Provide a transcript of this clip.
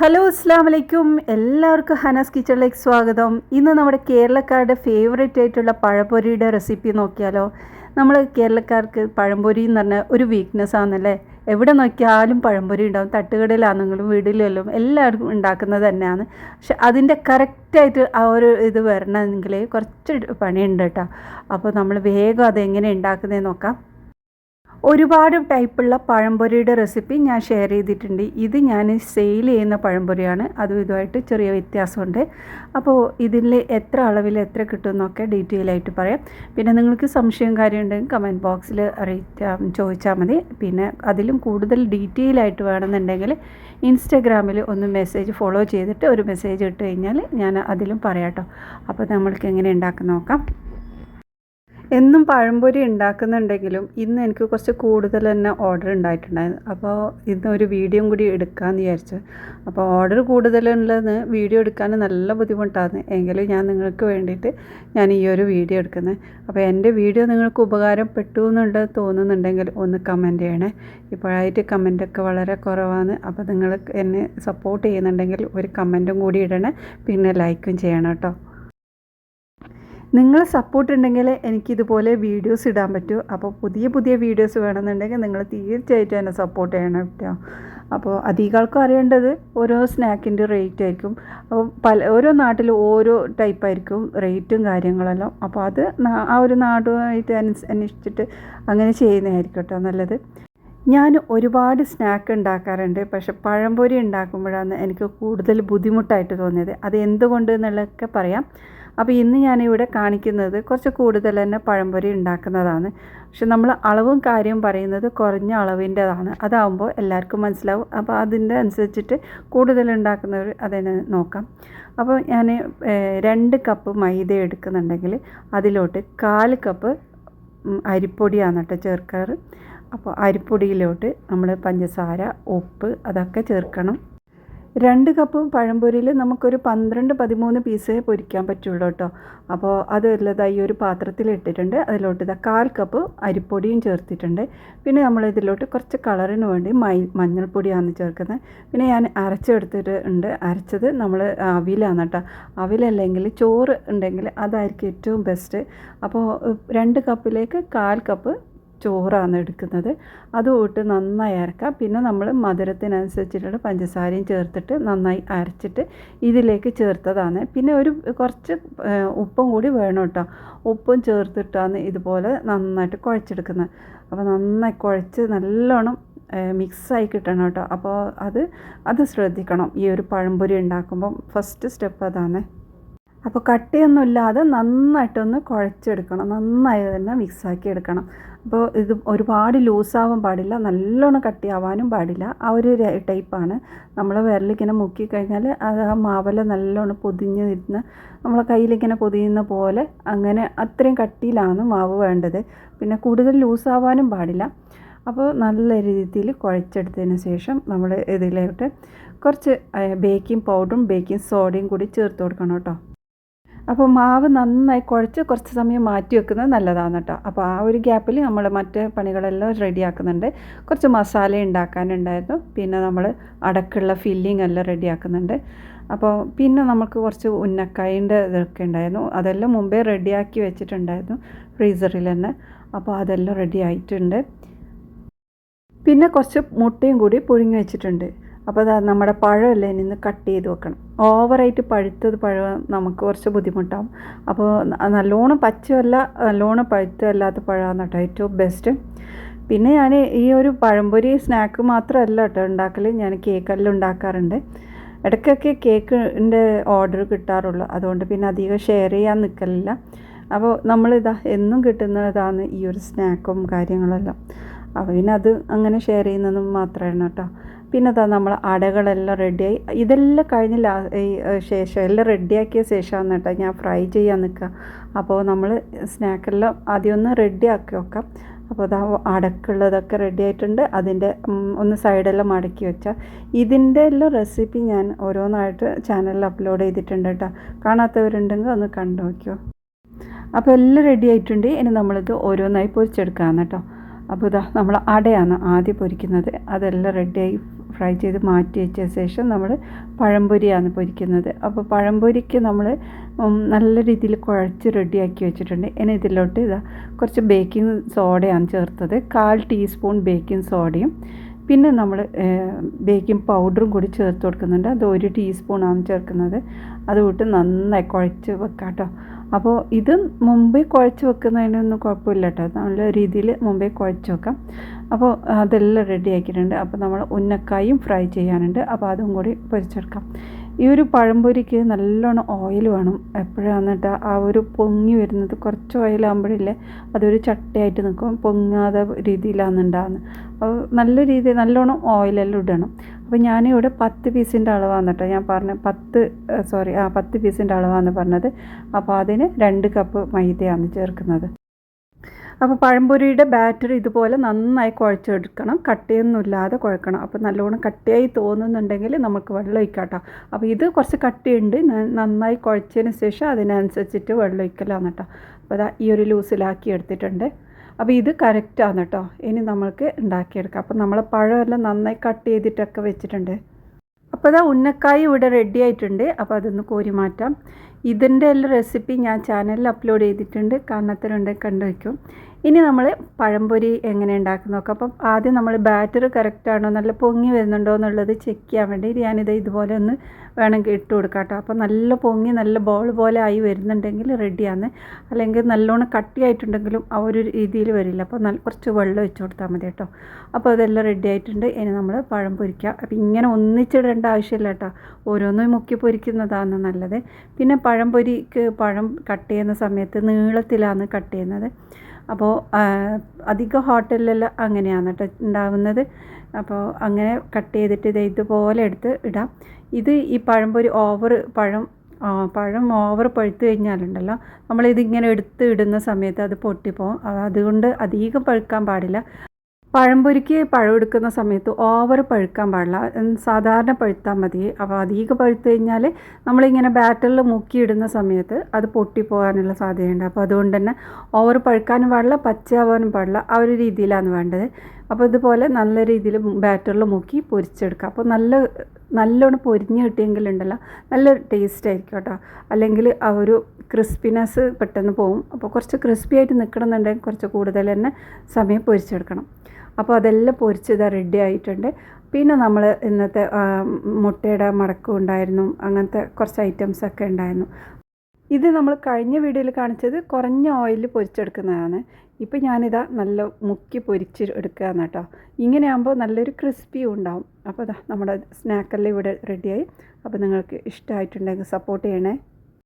Hello അസ്സാം വലൈക്കും, എല്ലാവർക്കും ഹനാസ് കിച്ചണിലേക്ക് സ്വാഗതം. ഇന്ന് നമ്മുടെ കേരളക്കാരുടെ ഫേവറേറ്റ് ആയിട്ടുള്ള പഴംപൊരിയുടെ റെസിപ്പി നോക്കിയാലോ. നമ്മൾ കേരളക്കാർക്ക് പഴംപൊരി എന്ന് പറഞ്ഞാൽ ഒരു വീക്ക്നെസ് ആണല്ലേ. എവിടെ നോക്കിയാലും പഴംപൊരി ഉണ്ടാവും. തട്ടുകടയിലാണെങ്കിലും വീട്ടിലെല്ലാം എല്ലാവർക്കും ഉണ്ടാക്കുന്നത് തന്നെയാണ്. പക്ഷെ അതിൻ്റെ കറക്റ്റായിട്ട് ആ ഒരു ഇത് വരണമെങ്കിൽ കുറച്ച് പണിയുണ്ട് കേട്ടോ. അപ്പോൾ നമ്മൾ വേഗം അതെങ്ങനെ ഉണ്ടാക്കുന്നതെന്ന് നോക്കാം. ഒരുപാട് ടൈപ്പുള്ള പഴംപൊരിയുടെ റെസിപ്പി ഞാൻ ഷെയർ ചെയ്തിട്ടുണ്ട്. ഇത് ഞാൻ സെയിൽ ചെയ്യുന്ന പഴംപൊരിയാണ്. അതും ഇതുമായിട്ട് ചെറിയ വ്യത്യാസമുണ്ട്. അപ്പോൾ ഇതിൽ എത്ര അളവിൽ എത്ര കിട്ടുമെന്നൊക്കെ ഡീറ്റെയിൽ ആയിട്ട് പറയാം. പിന്നെ നിങ്ങൾക്ക് സംശയം കാര്യമുണ്ടെങ്കിൽ കമൻറ്റ് ബോക്സിൽ ചോദിച്ചാൽ മതി. പിന്നെ അതിലും കൂടുതൽ ഡീറ്റെയിൽ ആയിട്ട് വേണമെന്നുണ്ടെങ്കിൽ ഇൻസ്റ്റഗ്രാമിൽ ഒന്ന് മെസ്സേജ് ഫോളോ ചെയ്തിട്ട് ഒരു മെസ്സേജ് ഇട്ട് കഴിഞ്ഞാൽ ഞാൻ അതിലും പറയാം കേട്ടോ. അപ്പോൾ നമ്മൾക്ക് എങ്ങനെ ഉണ്ടാക്കുന്ന നോക്കാം. എന്നും പഴംപൊരി ഉണ്ടാക്കുന്നുണ്ടെങ്കിലും ഇന്ന് എനിക്ക് കുറച്ച് കൂടുതൽ തന്നെ ഓർഡർ ഉണ്ടായിട്ടുണ്ടായിരുന്നു. അപ്പോൾ ഇന്നൊരു വീഡിയോ കൂടി എടുക്കാമെന്ന് വിചാരിച്ചു. അപ്പോൾ ഓർഡർ കൂടുതലുള്ളതെന്ന് വീഡിയോ എടുക്കാൻ നല്ല ബുദ്ധിമുട്ടാണ്. എങ്കിലും ഞാൻ നിങ്ങൾക്ക് വേണ്ടിയിട്ട് ഞാൻ ഈ ഒരു വീഡിയോ എടുക്കുന്നത്. അപ്പോൾ എൻ്റെ വീഡിയോ നിങ്ങൾക്ക് ഉപകാരപ്പെട്ടു എന്നുണ്ട് തോന്നുന്നുണ്ടെങ്കിൽ ഒന്ന് കമൻറ്റ് ചെയ്യണേ. ഇപ്പോഴായിട്ട് കമൻറ്റൊക്കെ വളരെ കുറവാണ്. അപ്പോൾ നിങ്ങൾ എന്നെ സപ്പോർട്ട് ചെയ്യുന്നുണ്ടെങ്കിൽ ഒരു കമൻറ്റും കൂടി ഇടണേ. പിന്നെ ലൈക്കും ചെയ്യണം കേട്ടോ. നിങ്ങൾ സപ്പോർട്ട് ഉണ്ടെങ്കിൽ എനിക്കിതുപോലെ വീഡിയോസ് ഇടാൻ പറ്റൂ. അപ്പോൾ പുതിയ പുതിയ വീഡിയോസ് വേണമെന്നുണ്ടെങ്കിൽ നിങ്ങൾ തീർച്ചയായിട്ടും എന്നെ സപ്പോർട്ട് ചെയ്യണം കേട്ടോ. അപ്പോൾ അധികൾക്കും അറിയേണ്ടത് ഓരോ സ്നാക്കിൻ്റെ റേറ്റ് ആയിരിക്കും. അപ്പോൾ ഓരോ നാട്ടിലും ഓരോ ടൈപ്പായിരിക്കും റേറ്റും കാര്യങ്ങളെല്ലാം. അപ്പോൾ അത് ആ ഒരു നാടുമായിട്ട് അന്വേഷിച്ചിട്ട് അങ്ങനെ ചെയ്യുന്നതായിരിക്കും കേട്ടോ നല്ലത്. ഞാൻ ഒരുപാട് സ്നാക്ക് ഉണ്ടാക്കാറുണ്ട്. പക്ഷെ പഴംപൊരി ഉണ്ടാക്കുമ്പോഴാണ് എനിക്ക് കൂടുതൽ ബുദ്ധിമുട്ടായിട്ട് തോന്നിയത്. അത് എന്തുകൊണ്ട് എന്നുള്ളതൊക്കെ പറയാം. അപ്പോൾ ഇന്ന് ഞാനിവിടെ കാണിക്കുന്നത് കുറച്ച് കൂടുതൽ തന്നെ പഴംപൊരി ഉണ്ടാക്കുന്നതാണ്. പക്ഷെ നമ്മൾ അളവും കാര്യവും പറയുന്നത് കുറഞ്ഞ അളവിൻ്റെതാണ്. അതാവുമ്പോൾ എല്ലാവർക്കും മനസ്സിലാവും. അപ്പോൾ അതിൻ്റെ അനുസരിച്ചിട്ട് കൂടുതൽ ഉണ്ടാക്കുന്നവർ അതിനെ നോക്കാം. അപ്പോൾ ഞാൻ 2 കപ്പ് മൈദ എടുക്കുന്നുണ്ടെങ്കിൽ അതിലോട്ട് 1/4 കപ്പ് അരിപ്പൊടിയാണ് കേട്ടോ ചേർക്കാറ്. അപ്പോൾ അരിപ്പൊടിയിലോട്ട് നമ്മൾ പഞ്ചസാര, ഉപ്പ് അതൊക്കെ ചേർക്കണം. 2 കപ്പ് പഴംപൊരിയിൽ നമുക്കൊരു 12-13 പീസേ പൊരിക്കാൻ പറ്റുള്ളൂ കേട്ടോ. അപ്പോൾ അതുള്ളതായി ഒരു പാത്രത്തിൽ ഇട്ടിട്ടുണ്ട്. അതിലോട്ട് 1/4 കപ്പ് അരിപ്പൊടിയും ചേർത്തിട്ടുണ്ട്. പിന്നെ നമ്മൾ ഇതിലോട്ട് കുറച്ച് കളറിന് വേണ്ടി മഞ്ഞൾപ്പൊടിയാണ് ചേർക്കുന്നത്. പിന്നെ ഞാൻ അരച്ചെടുത്തിട്ടുണ്ട്. അരച്ചത് നമ്മൾ അവിലാണ് കേട്ടോ. അവിലല്ലെങ്കിൽ ചോറ് ഉണ്ടെങ്കിൽ അതായിരിക്കും ഏറ്റവും ബെസ്റ്റ്. അപ്പോൾ 2 കപ്പിലേക്ക് 1/4 കപ്പ് ചോറാണ് എടുക്കുന്നത്. അതുമിട്ട് നന്നായി അരക്കാം. പിന്നെ നമ്മൾ മധുരത്തിനനുസരിച്ചിട്ടുള്ള പഞ്ചസാരയും ചേർത്തിട്ട് നന്നായി അരച്ചിട്ട് ഇതിലേക്ക് ചേർത്തതാണ്. പിന്നെ കുറച്ച് ഉപ്പും കൂടി വേണം കേട്ടോ. ഉപ്പും ചേർത്തിട്ടാണ് ഇതുപോലെ നന്നായിട്ട് കുഴച്ചെടുക്കുന്നത്. അപ്പോൾ നന്നായി കുഴച്ച് നല്ലോണം മിക്സായി കിട്ടണം കേട്ടോ. അപ്പോൾ അത് ശ്രദ്ധിക്കണം ഈ ഒരു പഴംപൊരി ഉണ്ടാക്കുമ്പം. ഫസ്റ്റ് സ്റ്റെപ്പ് അതാണ്. അപ്പോൾ കട്ടിയൊന്നുമില്ലാതെ നന്നായിട്ടൊന്ന് കുഴച്ചെടുക്കണം. നന്നായി തന്നെ മിക്സാക്കി എടുക്കണം. അപ്പോൾ ഇത് ഒരുപാട് ലൂസാവാൻ പാടില്ല, നല്ലോണം കട്ടിയാവാനും പാടില്ല. ആ ഒരു ടൈപ്പാണ്. നമ്മൾ വിരലിങ്ങനെ മുക്കിക്കഴിഞ്ഞാൽ അത് ആ മാവല നല്ലോണം പൊതിഞ്ഞിരുന്ന് നമ്മളെ കയ്യിലിങ്ങനെ പൊതിയുന്ന പോലെ അങ്ങനെ അത്രയും കട്ടിയിലാണ് മാവ് വേണ്ടത്. പിന്നെ കൂടുതൽ ലൂസാവാനും പാടില്ല. അപ്പോൾ നല്ല രീതിയിൽ കുഴച്ചെടുത്തതിന് ശേഷം നമ്മൾ ഇതിലോട്ട് കുറച്ച് ബേക്കിംഗ് പൗഡറും ബേക്കിംഗ് സോഡയും കൂടി ചേർത്ത് കൊടുക്കണം കേട്ടോ. അപ്പോൾ മാവ് നന്നായി കുഴച്ച് കുറച്ച് സമയം മാറ്റി വെക്കുന്നത് നല്ലതാണ് കേട്ടോ. അപ്പോൾ ആ ഒരു ഗ്യാപ്പിൽ നമ്മൾ മറ്റ് പണികളെല്ലാം റെഡിയാക്കുന്നുണ്ട്. കുറച്ച് മസാല ഉണ്ടാക്കാനുണ്ടായിരുന്നു. പിന്നെ നമ്മൾ അടക്കുള്ള ഫില്ലിംഗ് എല്ലാം റെഡിയാക്കുന്നുണ്ട്. അപ്പോൾ പിന്നെ നമുക്ക് കുറച്ച് ഉന്നക്കായൻ്റെ ഇതൊക്കെ ഉണ്ടായിരുന്നു. അതെല്ലാം മുമ്പേ റെഡിയാക്കി വെച്ചിട്ടുണ്ടായിരുന്നു ഫ്രീസറിൽ തന്നെ. അപ്പോൾ അതെല്ലാം റെഡി ആയിട്ടുണ്ട്. പിന്നെ കുറച്ച് മുട്ടയും കൂടി പുഴുങ്ങി വെച്ചിട്ടുണ്ട്. അപ്പോൾ നമ്മുടെ പഴമല്ലേ നിന്ന് കട്ട് ചെയ്ത് വെക്കണം. ഓവറായിട്ട് പഴുത്തത് പഴം നമുക്ക് കുറച്ച് ബുദ്ധിമുട്ടാവും. അപ്പോൾ നല്ലോണം പച്ചയല്ല നല്ലോണം പഴുത്തല്ലാത്ത പഴമാണ് കേട്ടോ ഏറ്റവും ബെസ്റ്റ്. പിന്നെ ഞാൻ ഈ ഒരു പഴംപൊരി സ്നാക്ക് മാത്രമല്ല കേട്ടോ ഉണ്ടാക്കൽ. ഞാൻ കേക്കെല്ലാം ഉണ്ടാക്കാറുണ്ട്. ഇടയ്ക്കൊക്കെ കേക്കിൻ്റെ ഓർഡർ കിട്ടാറുള്ളൂ. അതുകൊണ്ട് പിന്നെ അധികം ഷെയർ ചെയ്യാൻ നിൽക്കലില്ല. അപ്പോൾ നമ്മളിതാ എന്നും കിട്ടുന്നതാണ് ഈ ഒരു സ്നാക്കും കാര്യങ്ങളെല്ലാം. അപ്പോൾ പിന്നെ അത് അങ്ങനെ ഷെയർ ചെയ്യുന്നതും മാത്രമാണ് കേട്ടോ. പിന്നെ നമ്മൾ അടകളെല്ലാം റെഡിയായി. ഇതെല്ലാം കഴിഞ്ഞ് ശേഷം എല്ലാം റെഡിയാക്കിയ ശേഷമാണ് കേട്ടോ ഞാൻ ഫ്രൈ ചെയ്യാൻ നിൽക്കുക. അപ്പോൾ നമ്മൾ സ്നാക്കെല്ലാം ആദ്യം ഒന്ന് റെഡിയാക്കി വെക്കാം. അപ്പോൾ അടക്കുള്ളതൊക്കെ റെഡി ആയിട്ടുണ്ട്. അതിൻ്റെ ഒന്ന് സൈഡെല്ലാം മടക്കി വെച്ചാൽ ഇതിൻ്റെ എല്ലാം റെസിപ്പി ഞാൻ ഓരോന്നായിട്ട് ചാനലിൽ അപ്ലോഡ് ചെയ്തിട്ടുണ്ട് കേട്ടോ. കാണാത്തവരുണ്ടെങ്കിൽ ഒന്ന് കണ്ടു നോക്കിയോ. അപ്പോൾ എല്ലാം റെഡി ആയിട്ടുണ്ട്. ഇനി നമ്മളിത് ഓരോന്നായി പൊരിച്ചെടുക്കാമെന്ന് കേട്ടോ. അപ്പോൾ നമ്മൾ അടയാണ് ആദ്യം പൊരിക്കുന്നത്. അതെല്ലാം റെഡിയായി ഫ്രൈ ചെയ്ത് മാറ്റി വെച്ച ശേഷം നമ്മൾ പഴംപൊരിയാണ് പൊരിക്കുന്നത്. അപ്പോൾ പഴംപൊരിക്ക് നമ്മൾ നല്ല രീതിയിൽ കുഴച്ച് റെഡിയാക്കി വെച്ചിട്ടുണ്ട്. ഇനി ഇതിലോട്ട് ഇതാ കുറച്ച് ബേക്കിംഗ് സോഡയാണ് ചേർത്തത്, 1/4 ടീസ്പൂൺ ബേക്കിംഗ് സോഡയും പിന്നെ നമ്മൾ ബേക്കിംഗ് പൗഡറും കൂടി ചേർത്ത് കൊടുക്കുന്നുണ്ട്. അത് 1 ടീസ്പൂണാണ് ചേർക്കുന്നത്. അതുകൂട്ട് നന്നായി കുഴച്ച് വെക്കാം കേട്ടോ. അപ്പോൾ ഇത് മുമ്പേ കുഴച്ച് വെക്കുന്നതിനൊന്നും കുഴപ്പമില്ല കേട്ടോ, നല്ല രീതിയിൽ മുമ്പേ കുഴച്ച് വെക്കാം. അപ്പോൾ അതെല്ലാം റെഡി ആക്കിയിട്ടുണ്ട്. അപ്പോൾ നമ്മൾ ഉന്നക്കായും ഫ്രൈ ചെയ്യാനുണ്ട്, അപ്പോൾ അതും കൂടി പൊരിച്ചെടുക്കാം. ഈ ഒരു പഴംപൊരിക്ക് നല്ലോണം ഓയിൽ വേണം എപ്പോഴാന്നിട്ട് ആ ഒരു പൊങ്ങി വരുന്നത്. കുറച്ച് ഓയിലാകുമ്പോഴില്ലേ അതൊരു ചട്ടയായിട്ട് നിൽക്കും, പൊങ്ങാതെ രീതിയിലാണ് ഉണ്ടാകുന്നത്. അപ്പോൾ നല്ല രീതിയിൽ നല്ലോണം ഓയിലെല്ലാം ഇടണം. അപ്പോൾ ഞാനിവിടെ 10 പീസിൻ്റെ അളവാണ് കേട്ടോ ഞാൻ പറഞ്ഞത്, 10 പീസിൻ്റെ അളവാണ് പറഞ്ഞത്. അപ്പോൾ അതിന് 2 കപ്പ് മൈദയാണ് ചേർക്കുന്നത്. അപ്പോൾ പഴംപൊരിയുടെ ബാറ്റർ ഇതുപോലെ നന്നായി കുഴച്ചെടുക്കണം, കട്ടിയൊന്നുമില്ലാതെ കുഴക്കണം. അപ്പോൾ നല്ലോണം കട്ടിയായി തോന്നുന്നുണ്ടെങ്കിൽ നമുക്ക് വെള്ളം ഒഴിക്കാം കേട്ടോ. അപ്പോൾ ഇത് കുറച്ച് കട്ടിയുണ്ട്, നന്നായി കുഴച്ചതിന് ശേഷം അതിനനുസരിച്ചിട്ട് വെള്ളം ഒഴിക്കലാണ് കേട്ടോ. അപ്പോൾ അതാ ഈ ഒരു ലൂസിലാക്കി എടുത്തിട്ടുണ്ട്. അപ്പോൾ ഇത് കറക്റ്റാണ് കേട്ടോ. ഇനി നമ്മൾക്ക് ഉണ്ടാക്കിയെടുക്കാം. അപ്പോൾ നമ്മൾ പഴമെല്ലാം നന്നായി കട്ട് ചെയ്തിട്ടൊക്കെ വെച്ചിട്ടുണ്ട്. അപ്പോൾ അതാ ഉന്നക്കായി ഇവിടെ റെഡി ആയിട്ടുണ്ട്. അപ്പോൾ അതൊന്ന് കോരി മാറ്റാം. ഇതിൻ്റെ എല്ലാം റെസിപ്പി ഞാൻ ചാനലിൽ അപ്ലോഡ് ചെയ്തിട്ടുണ്ട്, കാണാത്തവരുണ്ടെങ്കിൽ കണ്ടു വയ്ക്കും. ഇനി നമ്മൾ പഴംപൊരി എങ്ങനെ ഉണ്ടാക്കുന്ന നോക്കാം. അപ്പം ആദ്യം നമ്മൾ ബാറ്റർ കറക്റ്റാണോ, നല്ല പൊങ്ങി വരുന്നുണ്ടോ എന്നുള്ളത് ചെക്ക് ചെയ്യാൻ വേണ്ടി ഞാനിത് ഇതുപോലെ ഒന്ന് വേണമെങ്കിൽ ഇട്ട് കൊടുക്കാം കേട്ടോ. അപ്പോൾ നല്ല പൊങ്ങി നല്ല ബോൾ പോലെ ആയി വരുന്നുണ്ടെങ്കിൽ റെഡിയാണ്. അല്ലെങ്കിൽ നല്ലോണം കട്ടിയായിട്ടുണ്ടെങ്കിലും ആ ഒരു രീതിയിൽ വരില്ല. അപ്പോൾ കുറച്ച് വെള്ളം ഒഴിച്ച് കൊടുത്താൽ മതി കേട്ടോ. അപ്പോൾ അതെല്ലാം റെഡി ആയിട്ടുണ്ട്. ഇനി നമ്മൾ പഴം പൊരിക്കുക. അപ്പോൾ ഇങ്ങനെ ഒന്നിച്ചിടേണ്ട ആവശ്യമില്ല കേട്ടോ, ഓരോന്നും മുക്കി പൊരിക്കുന്നതാണ് നല്ലത്. പിന്നെ പഴംപൊരിക്ക് പഴം കട്ട് ചെയ്യുന്ന സമയത്ത് നീളത്തിലാണ് കട്ട് ചെയ്യുന്നത്. അപ്പോൾ അധികം ഹോട്ടലിലെല്ലാം അങ്ങനെയാണ് കേട്ടോ ഉണ്ടാവുന്നത്. അപ്പോൾ അങ്ങനെ കട്ട് ചെയ്തിട്ട് ഇതുപോലെ എടുത്ത് ഇടാം. ഇത് ഈ പഴംപൊരി പഴം ഓവർ പഴുത്ത് കഴിഞ്ഞാലുണ്ടല്ലോ, നമ്മളിതിങ്ങനെ എടുത്ത് ഇടുന്ന സമയത്ത് അത് പൊട്ടിപ്പോവും. അതുകൊണ്ട് അധികം പഴുക്കാൻ പാടില്ല. പഴംപൊരിക്ക് പഴം എടുക്കുന്ന സമയത്ത് ഓവർ പഴുക്കാൻ പാടില്ല, സാധാരണ പഴുത്താൽ മതി. അപ്പോൾ അധികം പഴുത്ത് കഴിഞ്ഞാൽ നമ്മളിങ്ങനെ ബാറ്ററിൽ മുക്കിയിടുന്ന സമയത്ത് അത് പൊട്ടിപ്പോകാനുള്ള സാധ്യതയുണ്ട്. അപ്പോൾ അതുകൊണ്ട് തന്നെ ഓവർ പഴുക്കാനും പാടില്ല, പച്ചയാവാനും പാടില്ല. ആ ഒരു രീതിയിലാണ് വേണ്ടത്. അപ്പോൾ ഇതുപോലെ നല്ല രീതിയിൽ ബാറ്ററിൽ മുക്കി പൊരിച്ചെടുക്കുക. അപ്പോൾ നല്ലോണം പൊരിഞ്ഞ് കിട്ടിയെങ്കിലുണ്ടല്ലോ നല്ല ടേസ്റ്റ് ആയിരിക്കും കേട്ടോ. അല്ലെങ്കിൽ ആ ഒരു ക്രിസ്പിനെസ് പെട്ടെന്ന് പോവും. അപ്പോൾ കുറച്ച് ക്രിസ്പി ആയിട്ട് നിൽക്കണമെന്നുണ്ടെങ്കിൽ കുറച്ച് കൂടുതൽ തന്നെ സമയം പൊരിച്ചെടുക്കണം. അപ്പോൾ അതെല്ലാം പൊരിച്ചത് റെഡി ആയിട്ടുണ്ട്. പിന്നെ നമ്മൾ ഇന്നത്തെ മുട്ടയുടെ മടക്കും ഉണ്ടായിരുന്നു, അങ്ങനത്തെ കുറച്ച് ഐറ്റംസൊക്കെ ഉണ്ടായിരുന്നു. ഇത് നമ്മൾ കഴിഞ്ഞ വീഡിയോയിൽ കാണിച്ചത് കുറഞ്ഞ ഓയിലിൽ പൊരിച്ചെടുക്കുന്നതാണ്. ഇപ്പോൾ ഞാനിതാ നല്ല മുക്കി പൊരിച്ച് എടുക്കുകയാണ് കേട്ടോ. ഇങ്ങനെയാകുമ്പോൾ നല്ലൊരു ക്രിസ്പിയും ഉണ്ടാവും. അപ്പോൾ നമ്മുടെ സ്നാക്കെല്ലാം ഇവിടെ റെഡിയായി. അപ്പോൾ നിങ്ങൾക്ക് ഇഷ്ടമായിട്ടുണ്ടെങ്കിൽ സപ്പോർട്ട് ചെയ്യണേ.